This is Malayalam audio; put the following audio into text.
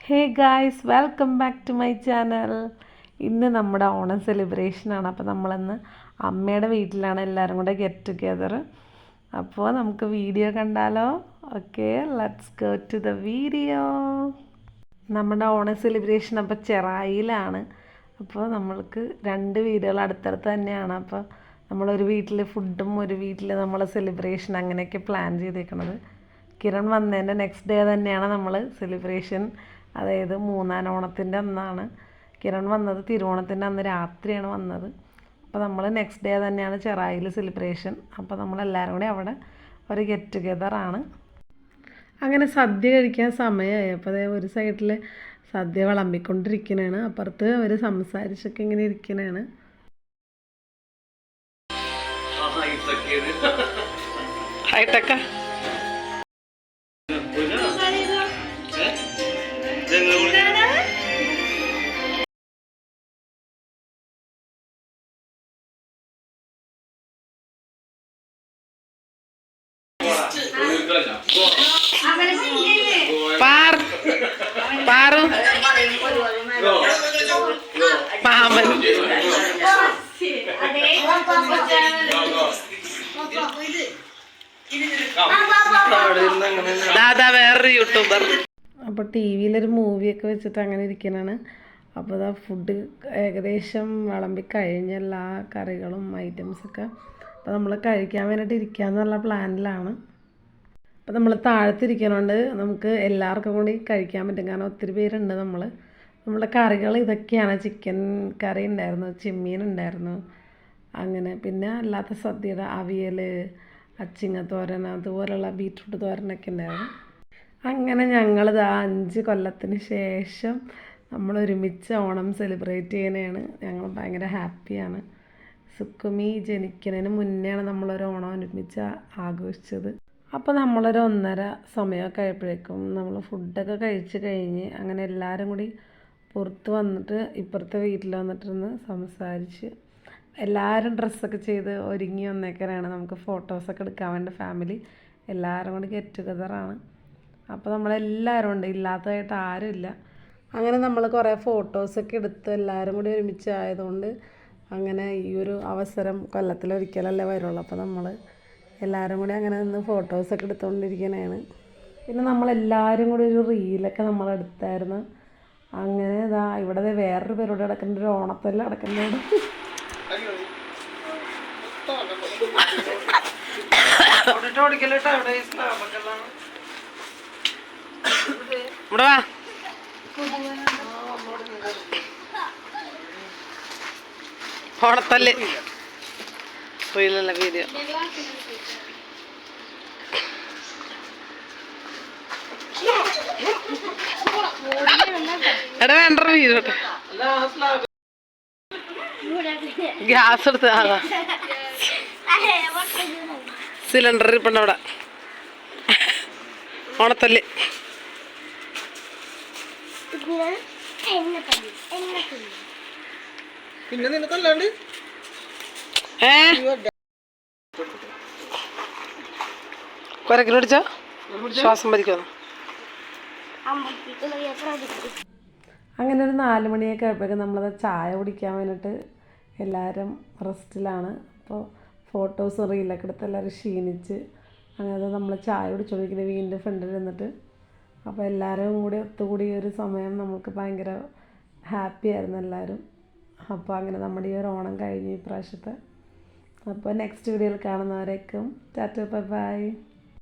Hey guys, welcome back to my channel. ഇന്ന് നമ്മുടെ ഓണം സെലിബ്രേഷനാണ്. അപ്പോൾ നമ്മളിന്ന് അമ്മയുടെ വീട്ടിലാണ് എല്ലാവരും കൂടെ ഗെറ്റ് ടുഗെദർ. അപ്പോൾ നമുക്ക് വീഡിയോ കണ്ടാലോ? Okay, let's go to the video. നമ്മുടെ ഓണം സെലിബ്രേഷൻ അപ്പോൾ ചെറായിലാണ്. അപ്പോൾ നമ്മൾക്ക് 2 വീടുകൾ അടുത്തടുത്ത് തന്നെയാണ്. അപ്പോൾ നമ്മളൊരു വീട്ടിൽ ഫുഡും ഒരു വീട്ടിൽ നമ്മൾ സെലിബ്രേഷൻ അങ്ങനെയൊക്കെ പ്ലാൻ ചെയ്തേക്കുന്നത്. കിരൺ വന്നതിൻ്റെ നെക്സ്റ്റ് ഡേ തന്നെയാണ് നമ്മൾ സെലിബ്രേഷൻ, അതായത് 3-ാം ഓണത്തിൻ്റെ അന്നാണ് കിരൺ വന്നത്. തിരുവോണത്തിൻ്റെ അന്ന് രാത്രിയാണ് വന്നത്. അപ്പോൾ നമ്മൾ നെക്സ്റ്റ് ഡേ തന്നെയാണ് ചെറായിൽ സെലിബ്രേഷൻ. അപ്പോൾ നമ്മളെല്ലാവരും കൂടി അവിടെ ഒരു ഗെറ്റ് ടുഗെദറാണ്. അങ്ങനെ സദ്യ കഴിക്കാൻ സമയമായി. അപ്പോൾ അതേ ഒരു സൈഡിൽ സദ്യ വിളമ്പിക്കൊണ്ടിരിക്കുന്നതാണ്, അപ്പുറത്ത് അവർ സംസാരിച്ചൊക്കെ ഇങ്ങനെ ഇരിക്കുന്നതാണ്. ഹൈടെക്ക പാറു മാമൻ ദാദാ വേറൊരു യൂട്യൂബർ. അപ്പോൾ ടി വിയിലൊരു മൂവിയൊക്കെ വെച്ചിട്ട് അങ്ങനെ ഇരിക്കുന്നതാണ്. അപ്പോൾ അതാ ഫുഡ് ഏകദേശം വിളമ്പി കഴിഞ്ഞ എല്ലാ കറികളും ഐറ്റംസൊക്കെ. അപ്പോൾ നമ്മൾ കഴിക്കാൻ വേണ്ടിയിട്ട് ഇരിക്കാമെന്നുള്ള പ്ലാനിലാണ്. അപ്പോൾ നമ്മൾ താഴത്തിരിക്കണോണ്ട് നമുക്ക് എല്ലാവർക്കും കൂടി കഴിക്കാൻ പറ്റും, കാരണം ഒത്തിരി പേരുണ്ട്. നമ്മളുടെ കറികൾ ഇതൊക്കെയാണ്. ചിക്കൻ കറി ഉണ്ടായിരുന്നു, ചെമ്മീൻ ഉണ്ടായിരുന്നു, അങ്ങനെ പിന്നെ അല്ലാത്ത സദ്യയുടെ അവിയൽ, അച്ചിങ്ങത്തോരൻ, അതുപോലുള്ള ബീറ്റ്റൂട്ട് തോരനൊക്കെ ഉണ്ടായിരുന്നു. അങ്ങനെ ഞങ്ങളിത് 5 കൊല്ലത്തിന് ശേഷം നമ്മൾ ഒരുമിച്ച് ഓണം സെലിബ്രേറ്റ് ചെയ്യുന്നതാണ്. ഞങ്ങൾ ഭയങ്കര ഹാപ്പിയാണ്. സുക്കുമി ജനിക്കുന്നതിന് മുന്നെയാണ് നമ്മളൊരു ഓണം ഒരുമിച്ച് ആഘോഷിച്ചത്. അപ്പോൾ നമ്മളൊരു 1:30 സമയമൊക്കെ ആയപ്പോഴേക്കും നമ്മൾ ഫുഡൊക്കെ കഴിച്ച് കഴിഞ്ഞ് അങ്ങനെ എല്ലാവരും കൂടി പുറത്ത് വന്നിട്ട് ഇപ്പുറത്തെ വീട്ടിൽ വന്നിട്ടിരുന്ന് സംസാരിച്ച് എല്ലാവരും ഡ്രസ്സൊക്കെ ചെയ്ത് ഒരുങ്ങി വന്നേക്കാനാണ്. നമുക്ക് ഫോട്ടോസൊക്കെ എടുക്കാൻ വേണ്ടി ഫാമിലി എല്ലാവരും കൂടി ഗെറ്റ് ടുഗെദറാണ്. അപ്പോൾ നമ്മളെല്ലാവരും ഉണ്ട്, ഇല്ലാത്തതായിട്ട് ആരുമില്ല. അങ്ങനെ നമ്മൾ കുറേ ഫോട്ടോസൊക്കെ എടുത്ത് എല്ലാവരും കൂടി ഒരുമിച്ച് ആയതുകൊണ്ട് അങ്ങനെ ഈ ഒരു അവസരം കൊല്ലത്തിലൊരിക്കലല്ലേ വരുള്ളൂ. അപ്പോൾ നമ്മൾ എല്ലാവരും കൂടി അങ്ങനെ നിന്ന് ഫോട്ടോസൊക്കെ എടുത്തുകൊണ്ടിരിക്കുന്നതാണ്. പിന്നെ നമ്മളെല്ലാവരും കൂടി ഒരു റീലൊക്കെ നമ്മളെടുത്തായിരുന്നു. അങ്ങനെ ഇതാ ഇവിടെ വേറൊരു പേരോട് കിടക്കുന്ന ഒരു ഓണത്തല്ല കിടക്കുന്നുണ്ട്. ഇവിടെ വാ, ഓണത്തല്ല് റീലല്ല വീഡിയോ. എടാ വേണ്ട വീഡിയോ, ഗ്യാസ് എടുത്ത് സിലിണ്ടർ ഇരിപ്പുണ്ട് അവിടെ. ഓണത്തല്ല് പിന്നെ നിനക്കല്ലാണ്ട് കുരക്കിന് പിടിച്ചോ, ശ്വാസം വലിക്കുന്നു. അങ്ങനെ ഒരു 4 മണിയൊക്കെ ആയപ്പോഴേക്കും നമ്മളത് ചായ കുടിക്കാൻ വേണ്ടിയിട്ട് എല്ലാവരും റെസ്റ്റിലാണ്. അപ്പോൾ ഫോട്ടോസും റീലൊക്കെ എടുത്ത് എല്ലാവരും ക്ഷീണിച്ച് അങ്ങനെ നമ്മൾ ചായ കുടിച്ചുകൊണ്ടിരിക്കുന്നത് വീണ്ടും ഫ്രണ്ടിൽ നിന്നിട്ട്. അപ്പോൾ എല്ലാവരും കൂടി ഒത്തുകൂടി ഒരു സമയം നമുക്ക് ഭയങ്കര ഹാപ്പി ആയിരുന്നു എല്ലാവരും. അപ്പോൾ അങ്ങനെ നമ്മുടെ ഈ ഒരു ഓണം കഴിഞ്ഞു ഈ പ്രാവശ്യത്തെ. അപ്പോൾ നെക്സ്റ്റ് വീഡിയോയിൽ കാണുന്നവരേക്കും ടാറ്റ, ബൈ ബൈ.